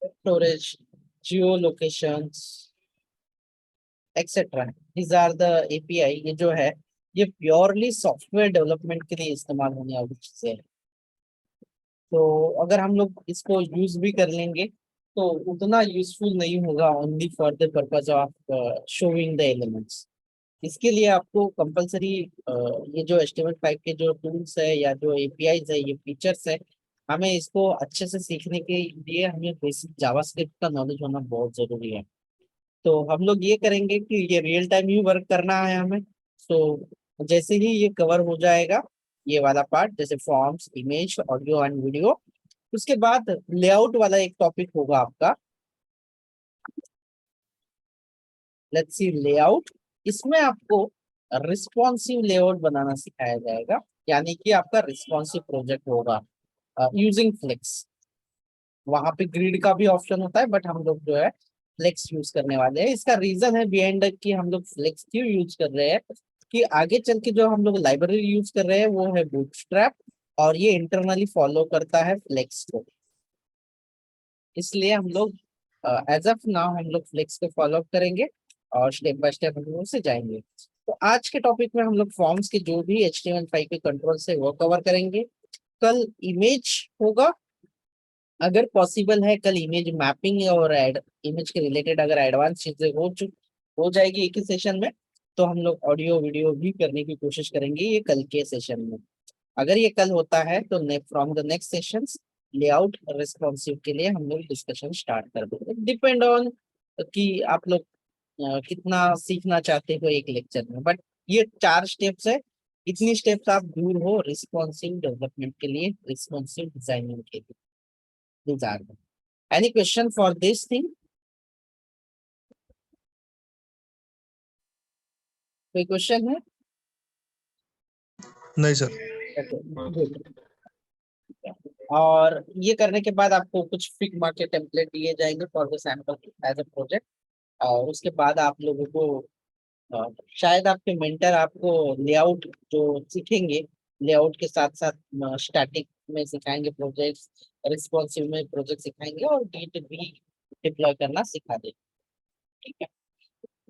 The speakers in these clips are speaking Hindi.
storage, geolocations, etc. These are the API. ये जो है ये प्योरली सॉफ्टवेयर डेवलपमेंट के लिए इस्तेमाल होने वाली चीजें हैं। तो अगर हम लोग इसको यूज भी कर लेंगे तो उतना यूजफुल नहीं होगा only for the purpose of showing the elements. इसके लिए आपको कंपलसरी ये जो HTML5 के जो टूल्स है या जो APIs है, ये फीचर्स है, हमें इसको अच्छे से सीखने के लिए हमें बेसिक जावास्क्रिप्ट का नॉलेज होना बहुत जरूरी है। तो हम लोग ये करेंगे कि ये रियल टाइम ही वर्क करना है हमें। तो जैसे ही ये कवर हो जाएगा ये वाला पार्ट, जैसे forms, image, audio and video, उसके बाद लेआउट वाला एक टॉपिक होगा आपका। Let's see layout. इसमें आपको रिस्पॉन्सिव लेआउट बनाना सिखाया जाएगा, यानी कि आपका रिस्पॉन्सिव प्रोजेक्ट होगा यूजिंग फ्लेक्स। वहां पे ग्रिड का भी ऑप्शन होता है बट हम लोग जो है फ्लेक्स यूज करने वाले हैं। इसका रीजन है बिहाइंड कि हम लोग फ्लेक्स क्यों यूज कर रहे हैं, कि आगे चल के जो हम लोग लाइब्रेरी यूज कर रहे हैं वो है बूटस्ट्रैप, और ये इंटरनली फॉलो करता है फ्लेक्स को। इसलिए हम लोग एज ऑफ नाउ हम लोग फ्लेक्स को फॉलो करेंगे और स्टेप बाय स्टेप हम लोग से जाएंगे। तो आज के टॉपिक में हम लोग फॉर्म्स के जो भी HTML5 के कंट्रोल से वो कवर करेंगे। कल इमेज होगा, अगर पॉसिबल है कल इमेज मैपिंग और इमेज के रिलेटेड अगर एडवांस चीजें हो जाएगी एक ही सेशन में, तो हम लोग ऑडियो वीडियो भी करने की कोशिश करेंगे ये कल के सेशन में। अगर ये कल होता है तो from the next sessions layout responsive के लिए हम लोग डिस्कशन स्टार्ट कर देंगे, डिपेंड ऑन कि आप लोग कितना सीखना चाहते हो एक लेक्चर में। बट ये 4 स्टेप्स है, इतनी स्टेप्स आप दूर हो रिस्पॉन्सिव डेवलपमेंट के लिए, रिस्पॉन्सिव डिजाइनिंग के लिए। These are them. Any question for this thing? कोई क्वेश्चन है? नहीं सर। Good. और ये करने के बाद आपको कुछ फिग्मा के टेम्पलेट दिए जाएंगे for the sample as a project. और उसके बाद आप लोगों को शायद आपके मेंटर आपको लेआउट जो सीखेंगे, लेआउट के साथ साथ स्टैटिक में सिखाएंगे प्रोजेक्ट्स, रिस्पॉन्सिव में प्रोजेक्ट सिखाएंगे और Git भी डिप्लॉय करना सिखा देंगे। ठीक है,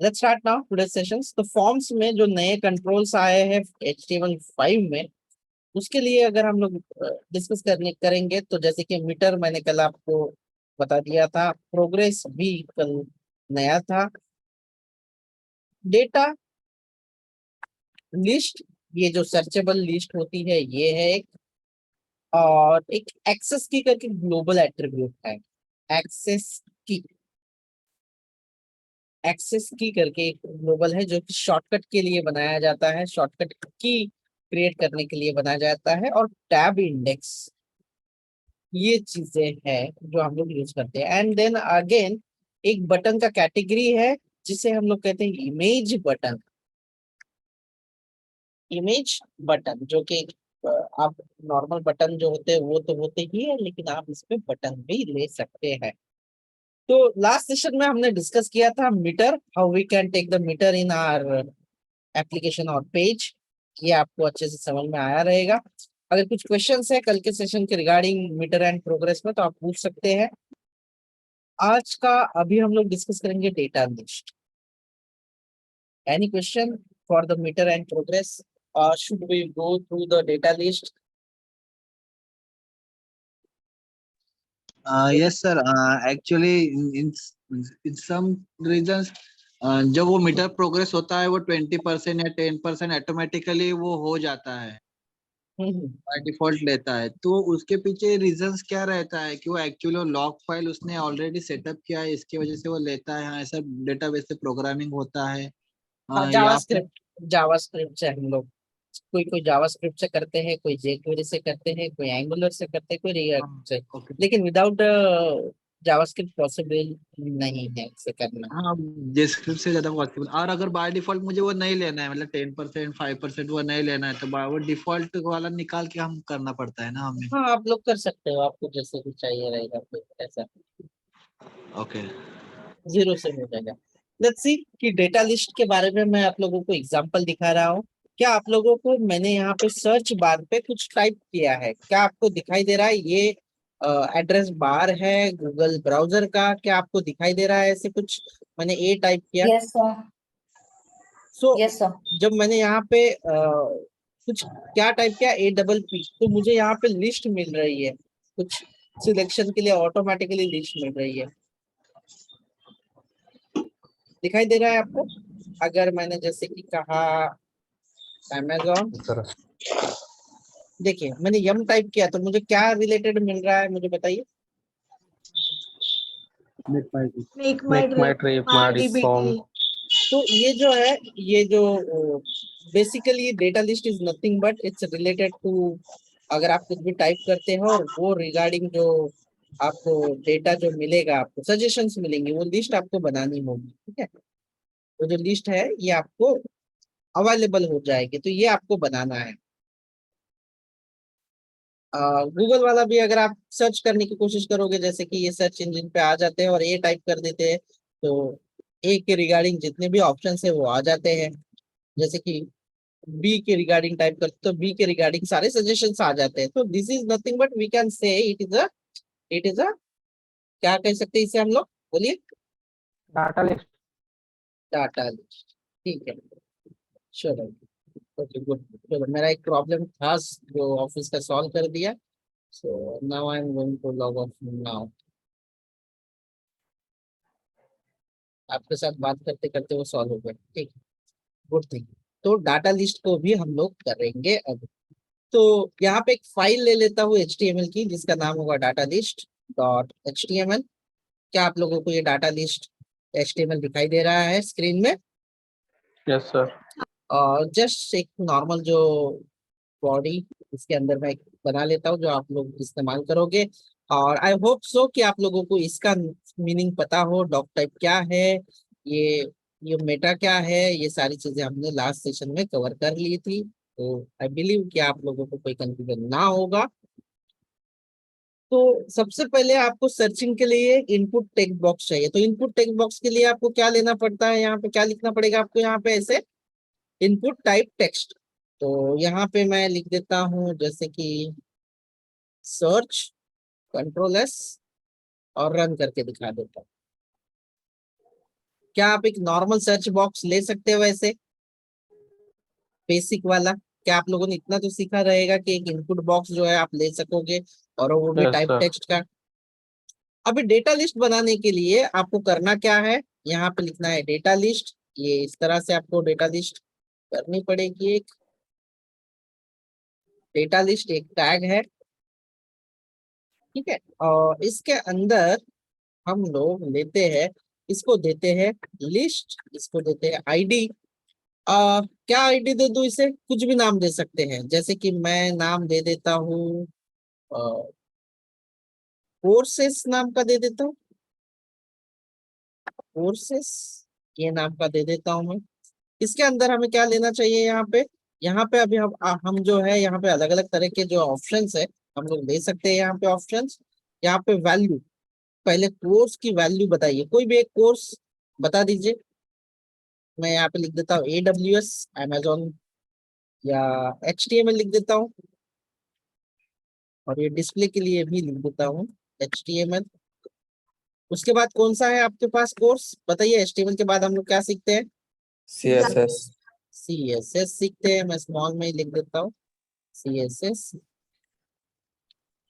let's start now today sessions. तो फॉर्म्स में जो नए कंट्रोल्स आए हैं HTML5 में, उसके लिए अगर हम लोग डिस्कस करेंगे तो जैसे कि मीटर मैंने कल आपको बता दिया था, प्रोग्रेस भी कल नया था, डेटा लिस्ट, ये जो सर्चेबल लिस्ट होती है ये है एक, और एक एक्सेस की करके ग्लोबल एट्रीब्यूट है, एक्सेस की, एक्सेस की करके एक ग्लोबल है जो कि शॉर्टकट के लिए बनाया जाता है, शॉर्टकट की क्रिएट करने के लिए बनाया जाता है। और टैब इंडेक्स, ये चीजें हैं जो हम लोग यूज करते हैं। एंड देन अगेन एक बटन का कैटेगरी है जिसे हम लोग कहते हैं इमेज बटन। इमेज बटन जो कि आप नॉर्मल बटन जो होते हैं वो तो होते ही है, लेकिन आप इसमें बटन भी ले सकते हैं। तो लास्ट सेशन में हमने डिस्कस किया था meter, how we can take the meter in our application और पेज। ये आपको अच्छे से समझ में आया रहेगा। अगर कुछ क्वेश्चंस है कल के सेशन के रिगार्डिंग मीटर एंड प्रोग्रेस में तो आप पूछ सकते हैं। आज का अभी हम लोग डिस्कस करेंगे data list. Any question for the meter and progress? Should we go through the data list? Yes sir, actually in some reasons जब वो मीटर प्रोग्रेस होता है वो 20% या 10% ऑटोमेटिकली वो हो जाता है, बाय डिफॉल्ट लेता है। तो उसके पीछे रीजंस क्या रहता है कि वो एक्चुअली लॉग फाइल उसने ऑलरेडी सेटअप किया है, इसकी वजह से वो लेता है? हाँ, ऐसा डेटाबेस से प्रोग्रामिंग होता है या फिर जावास्क्रिप्ट, जावास्क्रिप्ट से हम लोग कोई कोई जावास्क्रिप्ट से करते हैं, कोई jQuery से करते हैं, कोई एंगुलर से करते हैं, कोई रिएक्ट से, ओके। लेकिन विदाउट जावास्क्रिप्ट पॉसिबल नहीं है इसे करना। हाँ, डिस्क्रिप्ट से ज्यादा पॉसिबल। और अगर बाय डिफॉल्ट मुझे वो नहीं लेना है, मतलब 10% 5% वो नहीं लेना है, तो वो डिफॉल्ट वाला निकाल के हम करना पड़ता है ना हमें? हाँ आप लोग कर सकते हो, आपको जैसे भी चाहिए रहेगा फिर ऐसा ओके। जीरो से हो जाएगा। लेट्स सी कि डेटा लिस्ट के बारे में मैं आप लोगों को एग्जांपल दिखा रहा हूँ। क्या आप लोगों को मैंने यहाँ पे सर्च बार पे कुछ टाइप किया है, क्या आपको दिखाई दे रहा है? ये एड्रेस बार है गूगल ब्राउजर का, क्या आपको दिखाई दे रहा है ऐसे कुछ? मैंने ए टाइप किया। Yes sir, so yes sir. जब मैंने यहाँ पे कुछ क्या टाइप किया, APP, तो मुझे यहाँ पे लिस्ट मिल रही है, कुछ सिलेक्शन के लिए ऑटोमेटिकली लिस्ट मिल रही है। दिखाई दे रहा है आपको? अगर मैंने जैसे कि कहा अमेजोन, देखिए मैंने यम टाइप किया तो मुझे क्या रिलेटेड मिल रहा है, मुझे बताइए। Make my trip RDBT. तो ये जो है, ये जो basically data list is nothing but it's related to, अगर आप कुछ भी टाइप करते हो और वो रिगार्डिंग जो आपको डेटा जो मिलेगा, आपको सजेशंस मिलेंगे, वो लिस्ट आपको बनानी होगी, ठीक है? वो जो लिस्ट है ये आपको अवेलेबल हो जाएगी, तो ये आपको बनाना है। गूगल वाला भी अगर आप सर्च करने की कोशिश करोगे, जैसे कि ये सर्च इंजन पे आ जाते हैं और ए टाइप कर देते हैं, तो ए के रिगार्डिंग जितने भी ऑप्शन है वो आ जाते हैं। जैसे कि बी के रिगार्डिंग टाइप करते तो बी के रिगार्डिंग सारे सजेशंस आ जाते हैं। तो this is nothing but we can say it is a क्या कह सकते हैं इसे हम लोग, बोलिए। Data list. डाटा लिस्ट, ठीक है, चलो, ओके गुड। चलो, मेरा एक प्रॉब्लम था जो ऑफिस का सॉल्व कर दिया। So now I am going to log off now. आपके साथ बात करते करते वो सॉल्व हो गया, ठीक, गुड थिंग। तो डाटा लिस्ट को भी हम लोग करेंगे अब। तो यहाँ पे एक फाइल ले लेता हूँ HTML की, जिसका नाम होगा डाटा लिस्ट .html। क्या आप लोगों को ये डाटा लिस्ट HTML दिखाई दे रहा है स्क्रीन में? Yes, sir. और जस्ट एक नॉर्मल जो बॉडी इसके अंदर मैं एक बना लेता हूँ जो आप लोग इस्तेमाल करोगे। और आई होप सो कि आप लोगों को इसका मीनिंग पता हो, डॉक टाइप क्या है, ये ये मेटा क्या है, ये सारी चीजें हमने लास्ट सेशन में कवर कर ली थी। तो आई बिलीव कि आप लोगों को कोई कंफ्यूजन ना होगा। तो सबसे पहले आपको सर्चिंग के लिए इनपुट टेक्स्ट बॉक्स चाहिए। तो इनपुट टेक्स्ट बॉक्स के लिए आपको क्या लेना पड़ता है, यहाँ पे क्या लिखना पड़ेगा आपको, यहाँ पे ऐसे इनपुट टाइप टेक्स्ट। तो यहाँ पे मैं लिख देता हूँ जैसे कि सर्च, कंट्रोल S और रन करके दिखा देता हूँ। क्या आप एक नॉर्मल सर्च बॉक्स ले सकते हो वैसे, बेसिक वाला? क्या आप लोगों ने इतना तो सीखा रहेगा कि एक इनपुट बॉक्स जो है आप ले सकोगे, और वो भी Yes, टाइप sir. टेक्स्ट का। अभी डेटा लिस्ट बनाने के लिए आपको करना क्या है, यहाँ पे लिखना है डेटा लिस्ट। ये इस तरह से आपको डेटा लिस्ट करनी पड़ेगी। एक डेटा लिस्ट एक टैग है, ठीक है, और इसके अंदर हम लोग लेते हैं, इसको देते हैं लिस्ट, इसको देते हैं आईडी। क्या आईडी दे दूं इसे? कुछ भी नाम दे सकते हैं, जैसे कि मैं नाम दे देता हूँ कोर्सेस नाम का दे देता हूँ, कोर्सेस ये नाम का दे देता हूँ मैं। इसके अंदर हमें क्या लेना चाहिए, यहाँ पे अभी हम जो है यहाँ पे अलग अलग तरह के जो ऑप्शंस है हम लोग ले सकते हैं। यहाँ पे ऑप्शंस, यहाँ पे वैल्यू, पहले कोर्स की वैल्यू बताइए, कोई भी एक कोर्स बता दीजिए। मैं यहाँ पे लिख देता हूँ AWS, Amazon या HTML लिख देता हूँ, और ये डिस्प्ले के लिए भी लिख देता हूँ HTML। उसके बाद कौन सा है आपके पास कोर्स, बताइए। HTML के बाद हम लोग क्या सीखते हैं? CSS, CSS सीखते हैं, मैं स्मॉल में ही लिख देता हूँ CSS।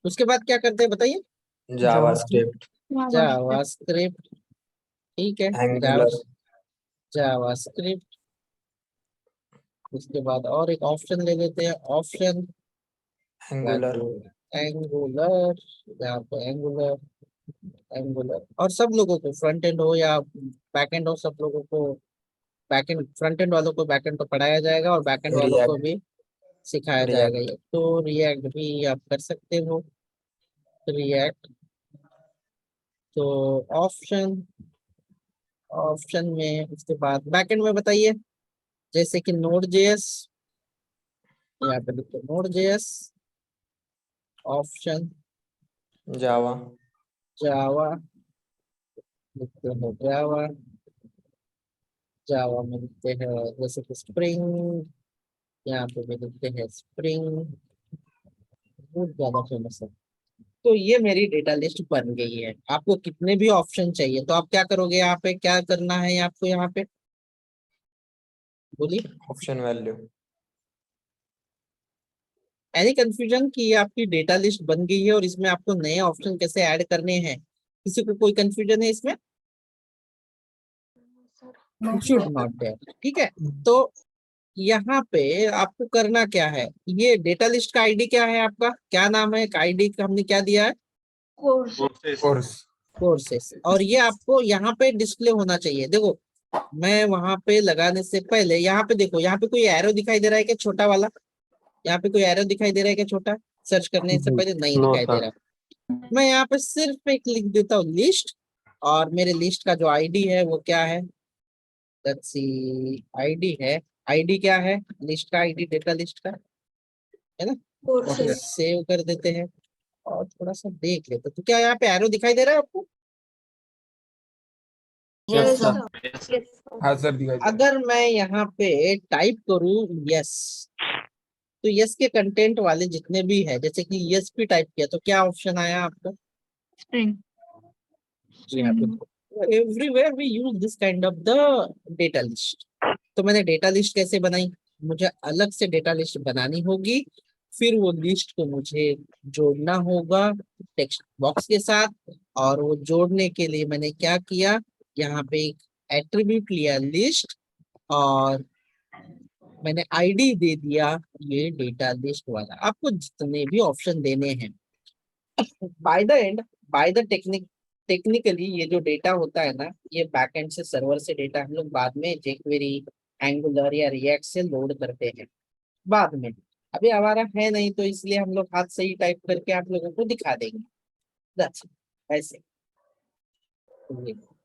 उसके बाद क्या करते हैं बताइए? JavaScript, जावास्क्रिप्ट, ठीक है, Angular, जावास्क्रिप्ट। उसके बाद और एक ऑप्शन ले लेते हैं, ऑप्शन Angular, एंगुलर, यहाँ पे एंगुलर, एंगुलर। और सब लोगों को फ्रंट एंड हो या बैक एंड हो, सब लोगों को बैक एंड, फ्रंट एंड वालों को बैक एंड तो पढ़ाया जाएगा और बैक एंड वालों को React, भी सिखाया जाएगा। React, ये तो रिएक्ट भी आप कर सकते हो, रिएक्ट। तो ऑप्शन, ऑप्शन में उसके बाद बैकएंड में बताइए, जैसे कि Node.js, यहाँ पे लिखते Node.js, ऑप्शन Java, जावा, लिखते हैं जावा, जावा में लिखते हैं जैसे कि स्प्रिंग, यहाँ पे भी लिखते हैं स्प्रिंग, बहुत ज्यादा फेमस है। तो ये मेरी डेटा लिस्ट बन गई है। आपको कितने भी ऑप्शन चाहिए तो आप क्या करोगे, यहाँ पे क्या करना है आपको, यहाँ पे बोलिए। Option value. एनी कंफ्यूजन कि ये आपकी डेटा लिस्ट बन गई है और इसमें आपको नए ऑप्शन कैसे ऐड करने हैं? किसी को कोई कंफ्यूजन है इसमें? शुड नॉट देयर, ठीक है। तो यहाँ पे आपको करना क्या है, ये डेटा लिस्ट का आईडी क्या है आपका, क्या नाम है, आईडी का हमने क्या दिया है, कोर्स। कोर्सेस। और ये आपको यहाँ पे डिस्प्ले होना चाहिए। देखो मैं वहां पे लगाने से पहले यहाँ पे देखो, यहाँ पे कोई एरो दिखाई दे रहा है क्या छोटा वाला, यहाँ पे कोई एरो दिखाई दे रहा है क्या छोटा, सर्च करने से पहले नहीं नो दिखाई दे सर। रहा। मैं यहाँ पे सिर्फ एक लिख देता हूँ लिस्ट, और मेरे लिस्ट का जो आईडी है वो क्या है, लेट्स सी, आईडी है, आईडी क्या है लिस्ट का, आईडी डेटा लिस्ट का है ना। और सेव कर देते हैं और थोड़ा सा देख लेते हैं। तो क्या यहाँ पे एरो दिखाई दे रहा है आपको? Yes sir. हाँ सर, दिखाई दे रहा अगर मैं यहाँ पे टाइप करूँ यस, तो यस के कंटेंट वाले जितने भी है, जैसे कि यस भी टाइप किया तो क्या ऑप्शन आया आपको? String. Everywhere we use this kind of the data list. तो मैंने डेटा लिस्ट कैसे बनाई, मुझे अलग से डेटा लिस्ट बनानी होगी, फिर वो लिस्ट को मुझे जोड़ना होगा टेक्स्ट बॉक्स के साथ। और वो जोड़ने के लिए मैंने क्या किया, यहाँ पे एक एट्रीब्यूट लिया लिस्ट, और मैंने आईडी दे दिया ये डेटा लिस्ट वाला। आपको जितने भी ऑप्शन देने हैं by the end, by the technically ये जो डेटा होता है ना, ये बैकएंड से सर्वर से डेटा हम लोग बाद में jQuery, एंगुलर या रिएक्ट से लोड करते हैं बाद में। अभी हमारा है नहीं तो इसलिए हम लोग हाथ से ही टाइप करके आप लोगों को दिखा देंगे। That's it. ऐसे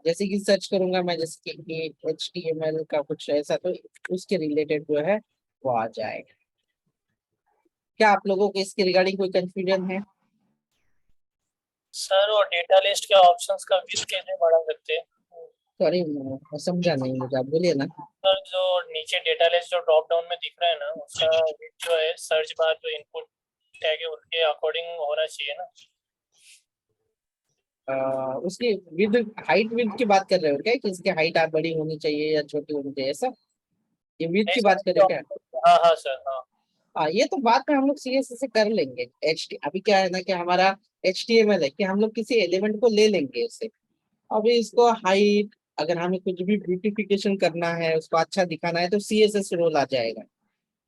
जैसे कि सर्च करूंगा मैं, जैसे कि HTML का कुछ ऐसा, तो उसके रिलेटेड जो है वो आ जाएगा। क्या आप लोगों को इसके रिगार्डिंग कोई कंफ्यूजन है? सर वो डेटा लिस्ट के ऑप्शंस का विड्थ कैसे बढ़ा सकते हैं? सॉरी समझा नहीं मुझे, आप बोलिए ना। सर जो नीचे डेटा लिस्ट जो ड्रॉप डाउन में दिख रहा है ना, उसका विड्थ जो है सर्च बार जो इनपुट टैग है उसके अकॉर्डिंग होना चाहिए ना। उसकी विद हाइट, विद की बात कर रहे हो क्या कि इसकी हाइट आप बड़ी होनी चाहिए या छोटी होनी चाहिए, ऐसा ये विद की बात कर रहे हो क्या? हाँ हाँ सर, हाँ। ये तो बात में हम लोग सीएसएस से कर लेंगे। अभी क्या है ना कि हमारा HTML है कि हम लोग किसी एलिमेंट को ले लेंगे उससे, अभी इसको हाइट, अगर हमें कुछ भी ब्यूटिफिकेशन करना है, उसको अच्छा दिखाना है तो CSS रोल आ जाएगा।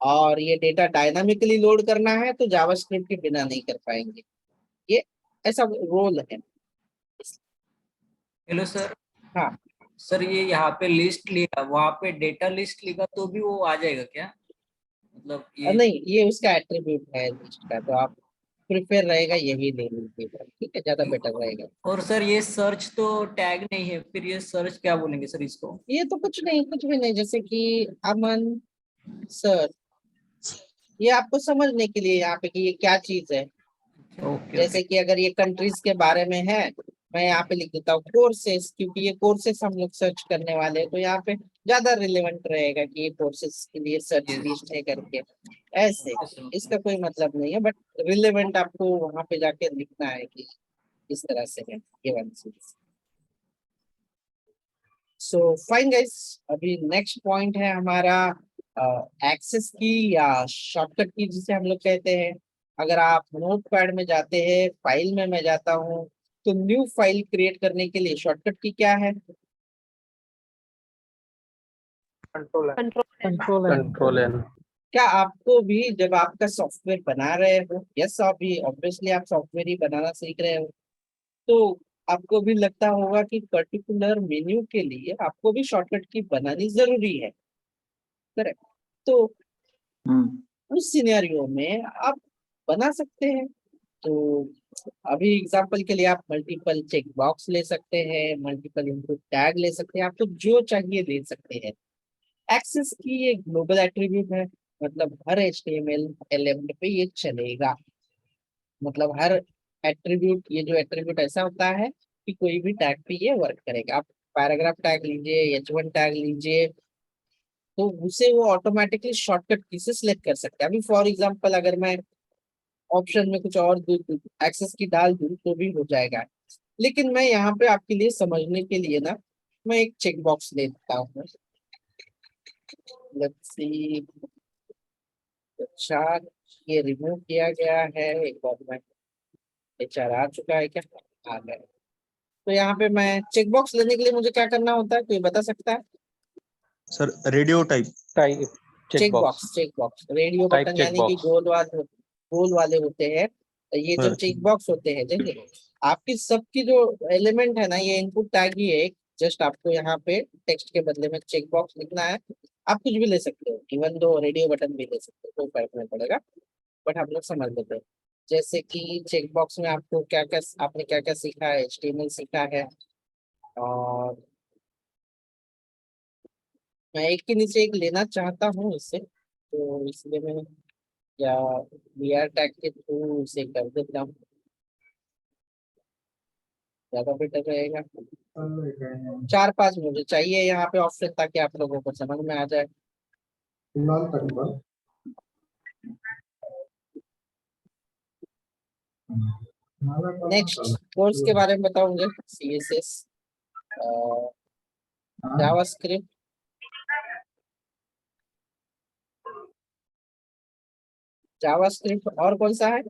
और ये डेटा डायनामिकली लोड करना है तो जावास्क्रिप्ट के बिना नहीं कर पाएंगे, ये ऐसा रोल है। Hello sir. हाँ सर ये यहाँ पे लिस्ट लिखा, वहाँ पे डेटा लिस्ट लिखा तो भी वो आ जाएगा क्या, मतलब ये? नहीं, ये उसका एट्रीब्यूट है लिस्ट का, तो आप प्रिफेर रहेगा यही ले लीजिएगा, ठीक है, ज्यादा बेटर रहेगा। और सर ये सर्च तो टैग नहीं है, फिर ये सर्च क्या बोलेंगे सर इसको? ये तो कुछ नहीं, कुछ भी नहीं, जैसे कि अमन सर, ये आपको समझने के लिए यहाँ पे कि ये क्या चीज है। ओके जैसे कि अगर ये कंट्रीज के बारे में है, मैं यहाँ पे लिख देता हूँ कोर्सेस, क्योंकि ये कोर्सेस हम लोग सर्च करने वाले हैं, तो यहाँ पे ज्यादा रिलेवेंट रहेगा कि ये कोर्सेस के लिए सर्च लिस्ट है करके। ऐसे इसका कोई मतलब नहीं है, बट रिलेवेंट आपको वहां पे जाके लिखना है कि इस तरह से है ये वाली चीज। सो फाइन गाइस, अभी नेक्स्ट पॉइंट है हमारा एक्सेस की या शॉर्टकट की जिसे हम लोग कहते हैं। अगर आप नोटपैड में जाते हैं, फाइल में मैं जाता हूँ, तो न्यू फाइल क्रिएट करने के लिए शॉर्टकट की क्या है? Control N. क्या आपको भी जब आपका सॉफ्टवेयर बना रहे हो, यस अभी ऑब्वियसली आप सॉफ्टवेयर ही बनाना सीख रहे हो, तो आपको भी लगता होगा कि पर्टिकुलर मेन्यू के लिए आपको भी शॉर्टकट की बनानी जरूरी है, करेक्ट? तो उस सिनेरियो में आप बना सकते हैं। तो अभी एग्जांपल के लिए आप मल्टीपल चेक बॉक्स ले सकते हैं, मल्टीपल इनपुट टैग ले सकते हैं, आपको जो चाहिए ले सकते हैं। एक्सेस की एक ग्लोबल एट्रीब्यूट है, मतलब हर HTML एलिमेंट पे ये चलेगा, मतलब हर एट्रीब्यूट, ये जो एट्रीब्यूट ऐसा होता है कि कोई भी टैग पे ये वर्क करेगा। आप पैराग्राफ टैग लीजिए, H1 टैग लीजिए, तो उसे वो ऑटोमेटिकली शॉर्टकट की से सिलेक्ट कर सकते हैं। अभी फॉर एग्जांपल अगर मैं ऑप्शन में कुछ और दूँ, एक्सेस की डाल दूँ तो भी हो जाएगा। लेकिन मैं यहाँ पे आपके लिए समझने के लिए ना मैं एक चेक बॉक्स लेता हूँ। लेट्स सी, अच्छा ये रिमूव किया गया है, एक बार मैं एचआर आ चुका है क्या? आ गया। तो यहाँ पे मैं चेक बॉक्स लेने के लिए मुझे क्या करना होता है, कोई बता सकता है? Sir radio type check box, check box radio type button check यानी कि बॉक्स गोल वाले होते हैं। तो ये जो सर चेक बॉक्स होते हैं, देखिए आपकी सबकी जो एलिमेंट है ना, ये इनपुट टैग ही है एक। जस्ट आपको यहाँ पे टेक्स्ट के बदले में चेक बॉक्स लिखना है। आप कुछ भी ले सकते हो, इवन दो रेडियो बटन भी ले सकते हो, कोई फर्क नहीं पड़ेगा। बट हम लोग समझ लेते हैं। जैसे कि चेक बॉक्स में आपको क्या क्या, आपने क्या क्या सीखा है, HTML सीखा है। और मैं एक के नीचे एक लेना चाहता हूँ इससे, तो इसलिए मैं या BR टैग के थ्रू इसे कर देता हूँ, ज्यादा बेटर रहेगा। 4-5 मुझे चाहिए यहाँ पे ऑप्शन, ताकि आप लोगों को समझ में आ जाए। नेक्स्ट कोर्स के बारे में बताओ मुझे। CSS, जावास्क्रिप्ट, जावास्क्रिप्ट और कौन सा है?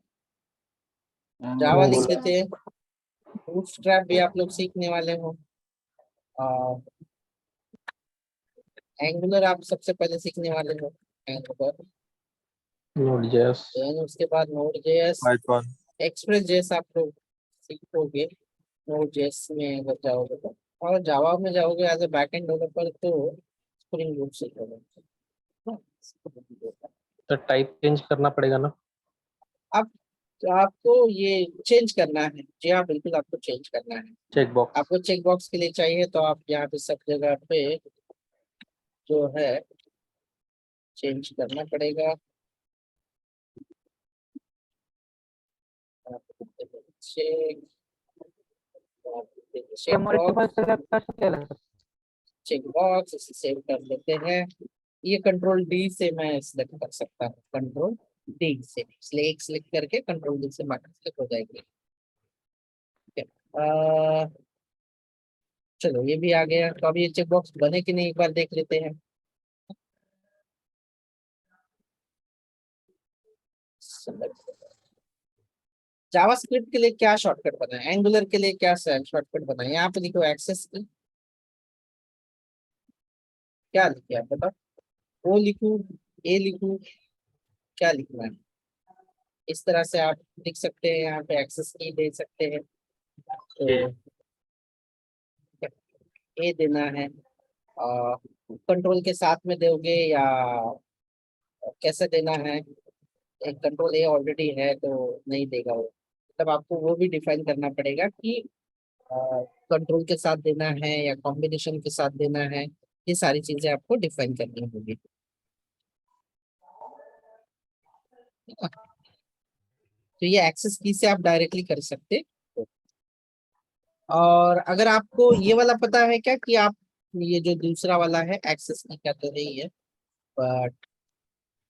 जावा लिख देते हैं। बूटस्ट्रैप भी आप लोग सीखने वाले हो। एंगुलर आप सबसे पहले सीखने वाले हो, एंगुलर। Node.js, देन उसके बाद node JS, Python express JS आप लोग सीखोगे नोड जेएस में अगर जाओगे तो। और जावा में जाओगे एज ए बैकएंड डेवलपर तो स्प्रिंग बूट सीखोगे। तो टाइप चेंज करना पड़ेगा ना? अब आपको ये चेंज करना है, जी हाँ बिल्कुल आपको चेंज करना है। चेक बॉक्स आपको चेक बॉक्स के लिए चाहिए तो आप यहाँ पे सब जगह पे जो है चेंज करना पड़ेगा। चेक चेक बॉक्स, इसे सेव कर लेते हैं। ये कंट्रोल डी से मैं सिलेक्ट कर सकता हूँ, कंट्रोल डी से, इसलिए एक सिलेक्ट करके कंट्रोल डी से मार्क सिलेक्ट हो जाएगी। ठीक है, चलो ये भी आ गया। तो अब ये चेक बॉक्स बने कि नहीं एक बार देख लेते हैं। जावास्क्रिप्ट के लिए क्या शॉर्टकट बनाए, एंगुलर के लिए क्या शॉर्टकट बनाए? यहाँ पे लिखो एक्सेस की, क्या लिखे आप बताओ? ओ लिखूं, ए लिखूं, क्या लिखना है? इस तरह से आप लिख सकते हैं, यहाँ पे एक्सेस की दे सकते हैं। तो ए देना है, कंट्रोल के साथ में दोगे या कैसे देना है? एक कंट्रोल ए ऑलरेडी है तो नहीं देगा वो, तब आपको वो भी डिफाइन करना पड़ेगा कि कंट्रोल के साथ देना है या कॉम्बिनेशन के साथ देना है। ये सारी चीजें आपको डिफाइन करनी होगी। तो ये एक्सेस की से आप डायरेक्टली कर सकते हो। और अगर आपको ये वाला पता है क्या कि आप ये जो दूसरा वाला है एक्सेस की का तो नहीं है, बट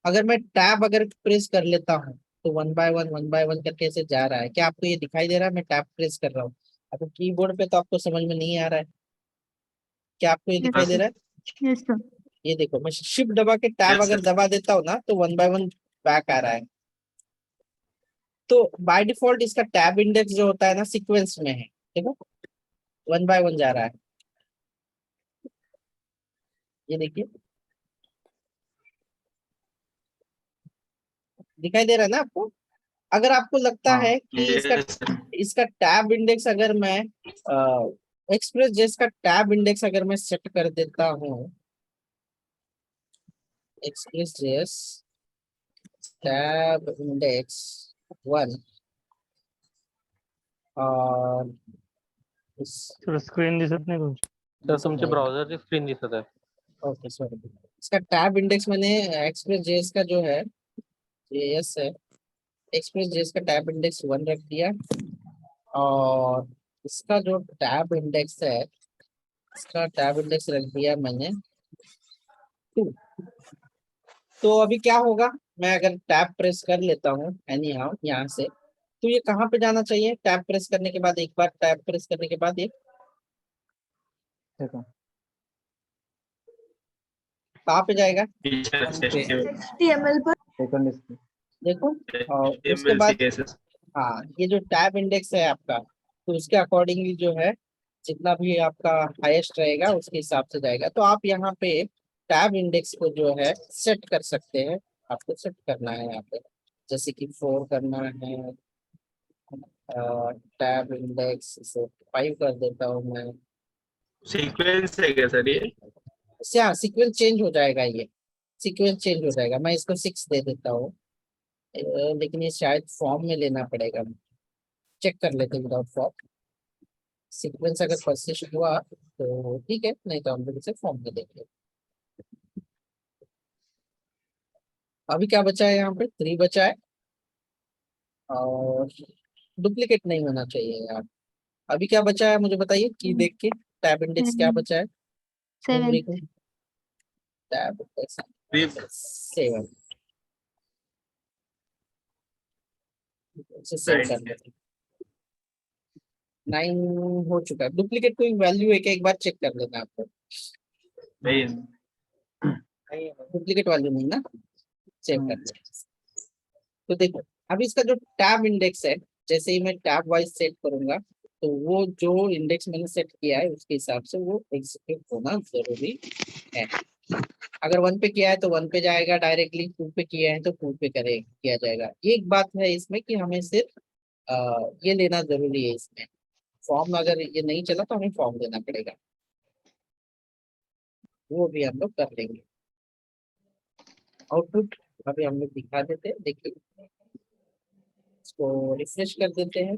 अगर मैं टैब अगर प्रेस कर लेता हूँ तो वन बाय वन करके ऐसे जा रहा है, क्या आपको ये दिखाई दे रहा है? मैं टैब प्रेस कर रहा हूँ, आपको कीबोर्ड पे तो आपको समझ में नहीं आ रहा है, क्या आपको ये दिखाई दे रहा है? Yes sir. ये देखो, मैं शिफ्ट दबा के टैब अगर दबा देता हूँ ना तो वन बाय वन बैक आ रहा है। तो बाय डिफॉल्ट इसका टैब इंडेक्स जो होता है ना सीक्वेंस में है, देखो वन बाय वन जा रहा है। ये देखिए दिखाई दे रहा है ना आपको? अगर आपको लगता है कि इसका टैब इंडेक्स अगर मैं एक्सप्रेस जेस का टैब इंडेक्स अगर मैं सेट कर देता हूँ, एक्सप्रेस जेस टैब इंडेक्स 1 और स्क्रीन दिसत नाही तुमची. तर तुमच्या ब्राउझरची स्क्रीन दिसत आहे. ओके सॉरी, इसका टैब इंडेक्स मैंने एक्सप्रेस जेस का जो है जेएस है, एक्सप्रेस जेस का टैब इंडेक्स 1 रख दिया। और इसका जो टैब इंडेक्स है, इसका टैब इंडेक्स रख दिया मैंने 2। तो अभी क्या होगा, मैं अगर टैब प्रेस कर लेता हूँ एनी हाउ यहाँ से, तो ये कहाँ पे जाना चाहिए? टैब प्रेस करने के बाद, एक बार टैब प्रेस करने के बाद ये देखो कहाँ पे जाएगा? HTML पर सेकंड इसमें देखो, और उसके बाद हाँ, ये जो टैब इंडेक्स है आपका, तो उसके अकॉर्डिंगली जो है जितना भी आपका हाईएस्ट रहेगा उसके हिसाब से जाएगा। तो आप यहाँ पे टैब इंडेक्स को जो है सेट कर सकते हैं। आपको सेट करना है यहाँ पे, जैसे कि 4 करना है, टैब इंडेक्स इसे 5 कर देता हूँ मैं। सीक्वेंस है क्या सर ये? इससे हाँ, सीक्वेंस चेंज हो जाएगा, ये सीक्वेंस चेंज हो जाएगा। मैं इसको 6 दे देता हूँ। लेकिन ये शायद फॉर्म में लेना पड़ेगा, चेक कर लेते हैं विदाउट फॉर्म। सीक्वेंस अगर परसिस्ट हुआ तो ठीक है, नहीं तो हम लोग इसे फॉर्म में देंगे। अभी क्या बचा है? यहाँ पे 3 बचा है, और डुप्लीकेट नहीं होना चाहिए यार। अभी क्या बचा है मुझे बताइए, की देख के टैब इंडेक्स क्या बचा है? 7 टैब इंडेक्स 7 से सेव कर लेते हैं। 9 हो चुका है। डुप्लीकेट कोई वैल्यू है क्या, एक बार चेक कर लेना आपको। डुप्लीकेट वैल्यू नहीं ना, सेव कर लेते हैं। तो देखो, अभी इसका जो टैब इंडेक्स है, जैसे ही मैं टैब वाइज सेट करूंगा, तो वो जो इंडेक्स मैंने सेट किया है उसके हिसाब से वो एग्जीक्यूट होना जरूरी है। अगर 1 पे किया है तो 1 पे जाएगा डायरेक्टली, 2 पे किया है तो 2 पे किया जाएगा। ये एक बात है इसमें कि हमें सिर्फ ये लेना जरूरी है इसमें। फॉर्म अगर ये नहीं चला तो हमें फॉर्म देना पड़ेगा, वो भी हम लोग कर लेंगे। आउटपुट अभी हम लोग दिखा देते हैं, देखिए इसको रिफ्रेश कर देते हैं।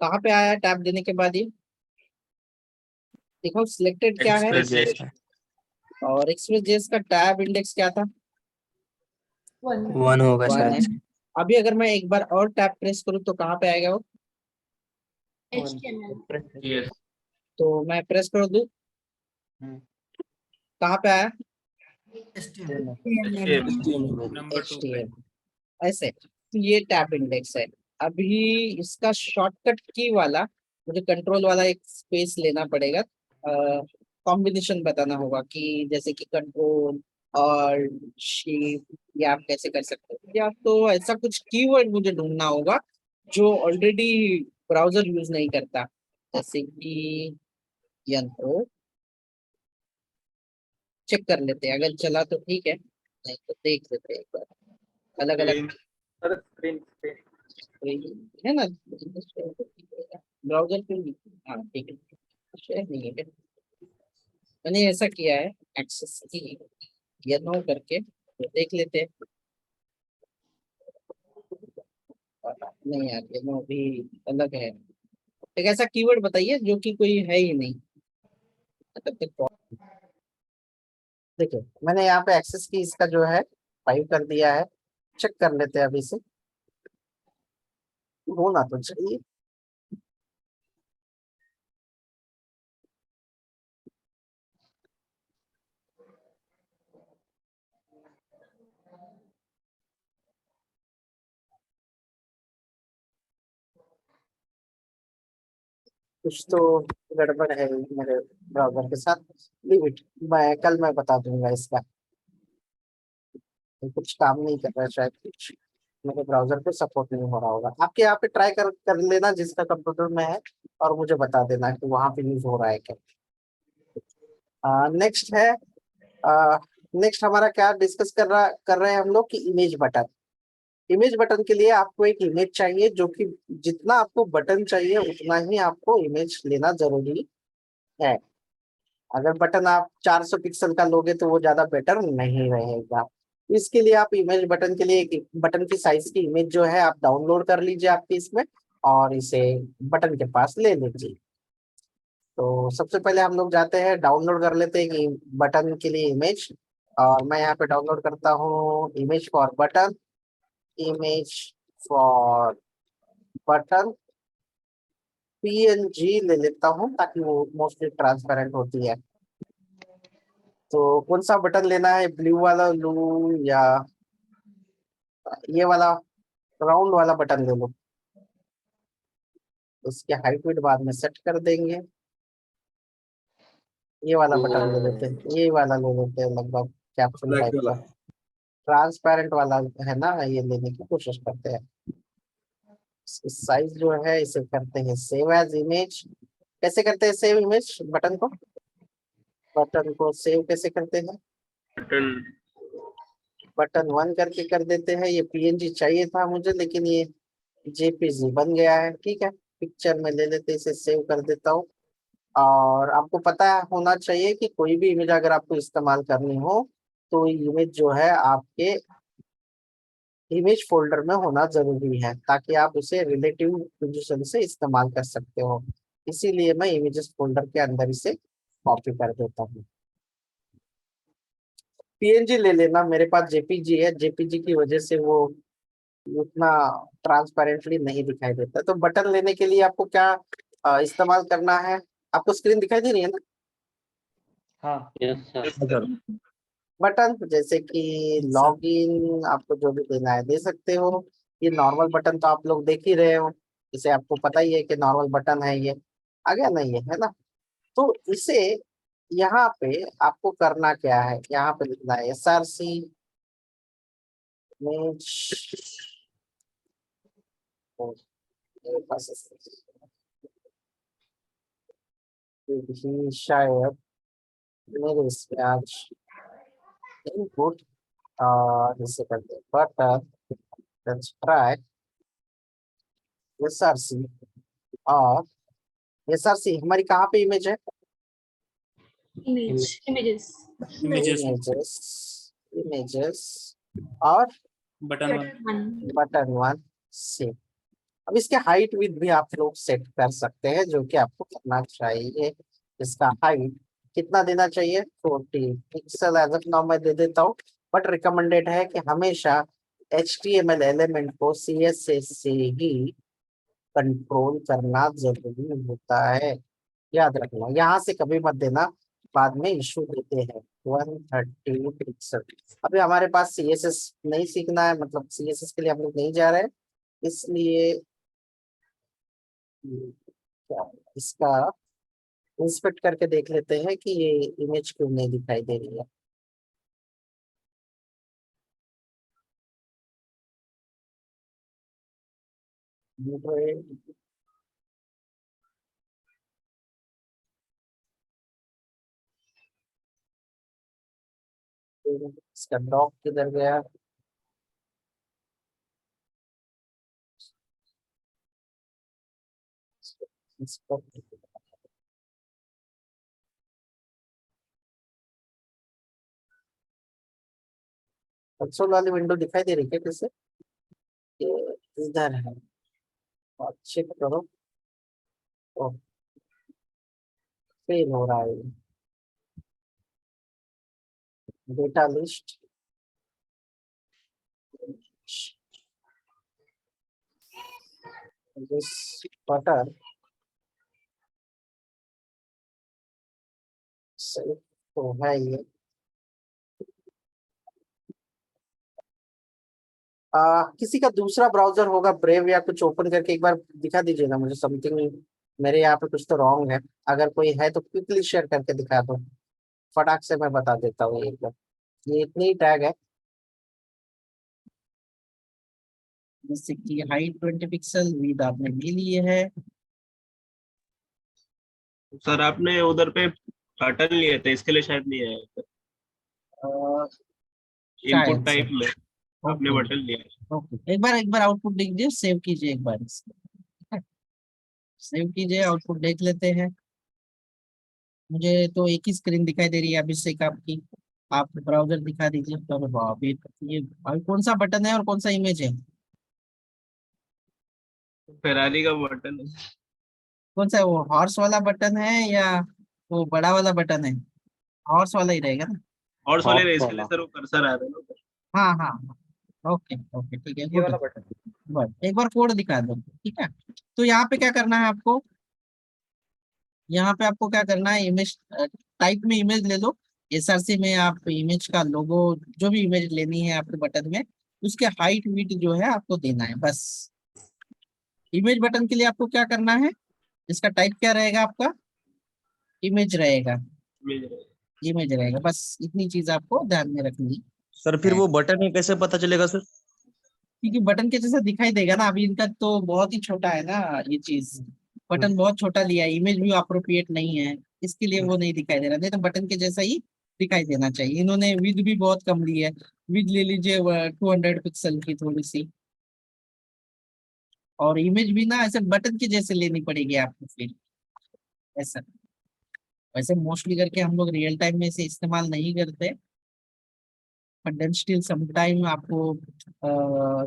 कहाँ पे आया टैब देने के बाद? ये देखो सिलेक्टेड क्या है, और एक्सप्रेस जेएस का टैब इंडेक्स क्या था? 1 होगा 1 है। अभी अगर मैं एक बार और टैब प्रेस करूँ तो कहाँ पे आएगा वो? HTML तो मैं प्रेस कर दूं, कहाँ पे आया? HTML ऐसे। तो ये टैब इंडेक्स है। अभी इसका शॉर्टकट की वाला मुझे कंट्रोल वाला एक स्पेस लेना पड़ेगा, कॉम्बिनेशन बताना होगा कि जैसे कि कंट्रोल और शिफ्ट, या आप कैसे कर सकते हो, या तो ऐसा कुछ कीवर्ड मुझे ढूंढना होगा जो ऑलरेडी ब्राउजर यूज नहीं करता, जैसे कि यंत्रो। चेक कर लेते हैं, अगर चला तो ठीक है, नहीं तो देख लेते हैं एक बार। अलग अलग है ना ब्राउजर पे? हाँ ठीक है, शेयर नहीं है। मैंने ऐसा किया है, एक्सेस की ये नो करके, तो देख लेते हैं। नहीं यार, ये नो भी अलग है। एक ऐसा कीवर्ड बताइए जो कि कोई है ही नहीं। तब तक देखो, मैंने यहाँ पे एक्सेस की इसका जो है 5 कर दिया है। चेक कर लेते हैं अभी से, होना तो चाहिए। कुछ तो गड़बड़ है मेरे ब्राउजर के साथ। लीव इट, मैं बता दूंगा इसका। ये कुछ काम नहीं कर रहा है शायद, कुछ मेरे ब्राउजर पे सपोर्ट नहीं हो रहा होगा। आपके यहाँ पे ट्राई कर लेना जिसका कंप्यूटर में है, और मुझे बता देना कि वहां पे यूज हो रहा है क्या। नेक्स्ट है, नेक्स्ट हमारा क्या डिस्कस कर रहे हैं हम लोग कि इमेज बटन। इमेज बटन के लिए आपको एक इमेज चाहिए, जो कि जितना आपको बटन चाहिए उतना ही आपको इमेज लेना जरूरी है। अगर बटन आप 400 पिक्सल का लोगे तो वो ज्यादा बेटर नहीं रहेगा। इसके लिए आप इमेज बटन के लिए एक बटन की साइज की इमेज जो है आप डाउनलोड कर लीजिए आपके इसमें, और इसे बटन के पास ले लीजिए। तो सबसे पहले हम लोग जाते हैं, डाउनलोड कर लेते हैं कि बटन के लिए इमेज। और मैं यहाँ पे डाउनलोड करता हूँ image for button, image for button PNG ले लेता हूँ, ताकि वो मोस्टली ट्रांसपेरेंट होती है। तो कौन सा बटन लेना है, ब्लू वाला लू या ये वाला राउंड वाला बटन ले लो। उसके हाइट वेट बाद में सेट कर देंगे। ये वाला बटन ले लेते हैं, ये वाला ले लेते हैं, लगभग कैप्सूल टाइप का ट्रांसपेरेंट वाला है ना, ये लेने की कोशिश करते हैं। साइज जो है इसे करते हैं सेव एज इमेज। कैसे करते हैं सेव इमेज बटन को? बटन को सेव कैसे करते हैं? बटन बटन 1 करके कर देते हैं। ये पीएनजी चाहिए था मुझे, लेकिन ये जेपीजी बन गया है। ठीक है, पिक्चर में ले लेते, इसे सेव कर देता हूँ। और आपको पता होना चाहिए कि कोई भी इमेज अगर आपको इस्तेमाल करनी हो तो इमेज जो है आपके इमेज फोल्डर में होना जरूरी है, ताकि आप उसे रिलेटिव पोजीशन से इस्तेमाल कर सकते हो। इसीलिए मैं इमेजेस फोल्डर के अंदर इसे कॉपी कर देता हूँ। पीएनजी ले लेना, मेरे पास जेपीजी है, जेपीजी की वजह से वो उतना ट्रांसपेरेंटली नहीं दिखाई देता। तो बटन लेने के लिए आपको क्या इस्तेमाल करना है? आपको स्क्रीन दिखाई दे रही है ना? हाँ सर बटन जैसे कि लॉगिन, आपको जो भी देना है दे सकते हो। ये नॉर्मल बटन तो आप लोग देख ही रहे हो, इसे आपको पता ही है कि नॉर्मल बटन है ये। आ गया नहीं है ना? तो इसे यहाँ पे आपको करना क्या है, यहाँ पे लिखना है SRC इमेज। शायद मेरे इसमें आज इनपुट जैसे करते हैं बटन, लेट्स ट्राई SRC। और SRC हमारी कहाँ पे इमेज है? Images. इमेजेस और Button 1. बटन 1 से। अब इसके हाइट विड्थ भी आप लोग सेट कर सकते हैं, जो कि आपको करना चाहिए। इसका हाइट कितना देना चाहिए? 40 पिक्सल एज ऑफ नाउ मैं दे देता हूँ, बट रिकमेंडेड है कि हमेशा HTML एलिमेंट को CSS से ही कंट्रोल करना जरूरी होता है, याद रखना। यहाँ से कभी मत देना, बाद में इशू देते हैं। 130 पिक्सल। अभी हमारे पास CSS नहीं सीखना है, मतलब CSS के लिए हम लोग नहीं जा रहे हैं, इसलिए क्या इसका इंस्पेक्ट करके देख लेते हैं कि ये इमेज क्यों नहीं दिखाई दे रही है। इसका डॉक किधर गया? कंसोल वाली विंडो दिखाई दे रही है कैसे? ये इधर है, और चेक करो। फेल हो रहा है डेटा लिस्ट। दिस बटन सही तो है ये। किसी का दूसरा ब्राउजर होगा, ब्रेव या कुछ, ओपन करके एक बार दिखा दीजिए ना मुझे। समथिंग मेरे यहाँ पे कुछ तो रॉन्ग है। अगर कोई है तो क्विकली शेयर करके दिखा दो, फटाक से मैं बता देता हूँ एक बार। ये इतनी ही टैग है, जैसे कि हाइट 20 पिक्सल, विड्थ आपने ले लिए है। सर आपने उधर पे बटन लिए थे, इसके लिए शायद नहीं आया शायद इनपुट टाइप में आपने ओके बटन लिया। ओके, एक बार आउटपुट दीजिए, सेव कीजिए एक बार इसको। सेव कीजिए, आउटपुट देख लेते हैं। मुझे तो एक ही स्क्रीन दिखाई दे रही है अभिषेक आपकी। आप ब्राउजर दिखा दीजिए। तो बाप ये अभी कौन सा बटन है और कौन सा इमेज है? फेरारी का बटन है। कौन सा है वो, हॉर्स वाला बटन है या वो बड़ा वाला बटन है? हॉर्स वाला ही रहेगा ना? और वाले Horse इसके लिए वाला। सर वो कर्सर आ रहा है ना ऊपर। हाँ हाँ हाँ, ओके ओके ठीक है, ये गुड। वाला बटन बस एक बार कोड दिखा दो, ठीक है। तो यहाँ पे क्या करना है आपको? यहाँ पे आपको क्या करना है, इमेज टाइप में इमेज ले लो, SRC में आप इमेज का लोगो, जो भी इमेज लेनी है आपको बटन में, उसके हाइट विड्थ जो है आपको देना है बस। इमेज बटन के लिए आपको क्या करना है, इसका टाइप क्या रहेगा आपका, इमेज रहेगा, इमेज रहेगा, बस इतनी चीज आपको ध्यान में रखनी सर फिर है। वो बटन में कैसे पता चलेगा सर? क्योंकि बटन के जैसा दिखाई देगा ना, अभी इनका तो बहुत ही छोटा है ना ये चीज, बटन बहुत छोटा लिया है, इमेज भी अप्रोप्रिएट नहीं है, इसके लिए वो नहीं दिखाई दे रहा, नहीं तो बटन के जैसा ही दिखाई देना चाहिए। इन्होंने विद भी बहुत कम ली है, विद ले लीजिए 200 पिक्सल की थोड़ी सी, और इमेज भी ना ऐसे बटन के जैसे लेनी पड़ेगी आपको फिर ऐसा। वैसे मोस्टली करके हम लोग रियल टाइम में इसे इस्तेमाल नहीं करते, बट देन स्टिल समटाइम आपको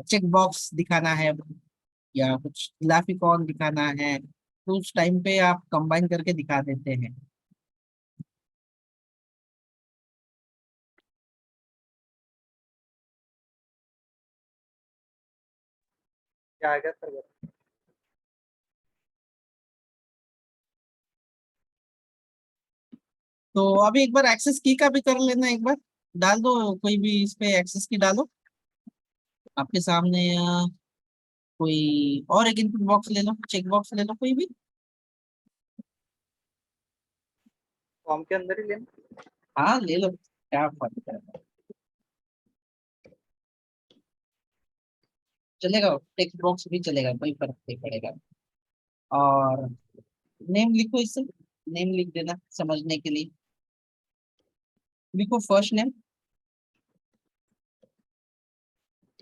चेक बॉक्स दिखाना है या कुछ ग्राफिकॉन दिखाना है, तो उस टाइम पे आप कंबाइन करके दिखा देते हैं। क्या आएगा सर? तो अभी एक बार एक्सेस की का भी कर लेना, एक बार डाल दो, कोई भी इस पे एक्सेस की डालो आपके सामने, कोई और एक इनपुट बॉक्स ले लो, चेक बॉक्स ले लो कोई भी, फॉर्म के अंदर ही लेना, हाँ ले लो, क्या फर्क है, चलेगा, टेक्स्ट बॉक्स भी चलेगा, कोई फर्क नहीं पड़ेगा। और नेम लिखो, इससे नेम लिख देना समझने के लिए, लिखो फर्स्ट नेम,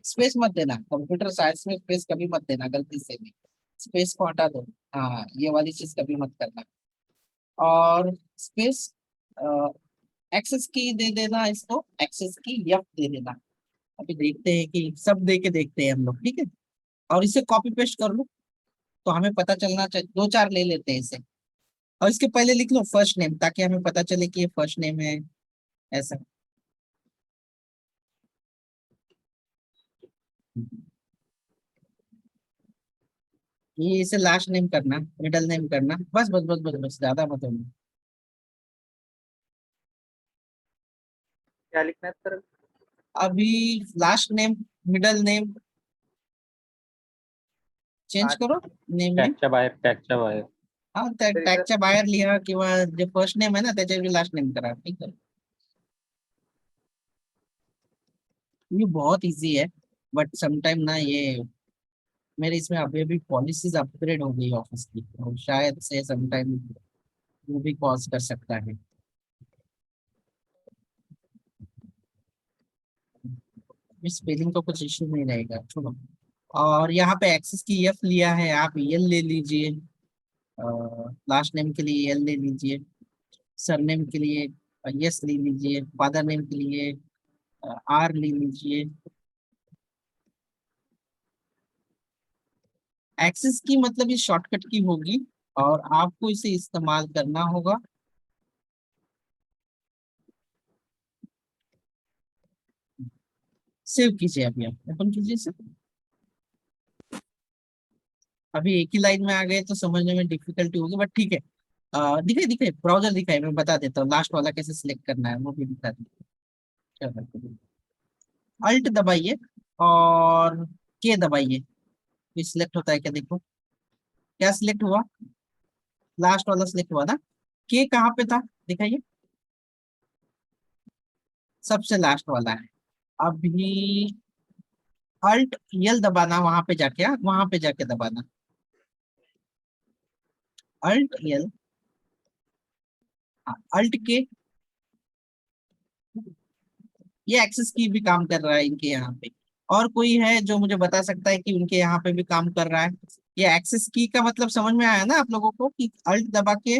स्पेस मत देना, कंप्यूटर साइंस में स्पेस कभी मत देना गलती से भी, स्पेस को हटा दो, हाँ ये वाली चीज कभी मत करना। और स्पेस एक्सेस की दे देना, इसको एक्सेस की F दे देना। अभी देखते हैं कि सब दे के देखते हैं हम लोग, ठीक है, और इसे कॉपी पेस्ट कर लो, तो हमें पता चलना चाहिए, 2-4 ले लेते हैं इसे, और इसके पहले लिख लो फर्स्ट नेम, ताकि हमें पता चले कि ये फर्स्ट नेम है ऐसा। ये इसे लास्ट नेम करना, मिडल नेम करना, बस बस बस बस बस, ज्यादा मत होना। क्या लिखना है सर? अभी last name, middle name change करो, नेम में टॅगच्या बाहेर हाँ टॅगच्या बाहेर लिहा, किंवा जे फर्स्ट नेम आहे ना त्याच्या लास्ट नेम करा, ठीक है। ये बहुत इजी है, बट समटाइम ना ये मेरे इसमें अभी अभी पॉलिसीज अपग्रेड हो गई ऑफिस की, और शायद से समटाइम वो भी कॉज कर सकता है। स्पेलिंग तो कुछ इश्यू नहीं रहेगा, छोड़ो। और यहाँ पे एक्सेस की एफ लिया है, आप एल ले लीजिए, लास्ट नेम के लिए एल ले लीजिए, सरनेम के लिए यस ले लीजिए, फादर नेम के लिए आर ले लीजिए। एक्सेस की मतलब ये शॉर्टकट की होगी, और आपको इसे इस्तेमाल करना होगा। सेव कीजिए, अभी आप ओपन कीजिए सर। अभी एक ही लाइन में आ गए तो समझने में डिफिकल्टी होगी, बट ठीक है, दिखाई दिखाई ब्राउजर दिखाई, मैं बता देता हूँ लास्ट वाला कैसे सिलेक्ट करना है, वो भी दिखा दीजिए। अल्ट दबाइए और के दबाइए, ये सिलेक्ट होता है क्या, देखो क्या सिलेक्ट हुआ, लास्ट वाला सिलेक्ट हुआ ना, के कहाँ पे था दिखाइए, सबसे लास्ट वाला है। अभी अल्ट यल दबाना, वहां पे जाके, वहां पे जाके दबाना, अल्ट यल, अल्ट के, ये एक्सेस की भी काम कर रहा है इनके यहाँ पे। और कोई है जो मुझे बता सकता है कि उनके यहाँ पे भी काम कर रहा है? ये एक्सेस की का मतलब समझ में आया ना आप लोगों को, कि अल्ट दबा के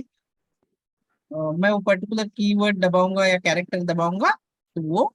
मैं वो पर्टिकुलर कीवर्ड दबाऊंगा या कैरेक्टर दबाऊंगा तो वो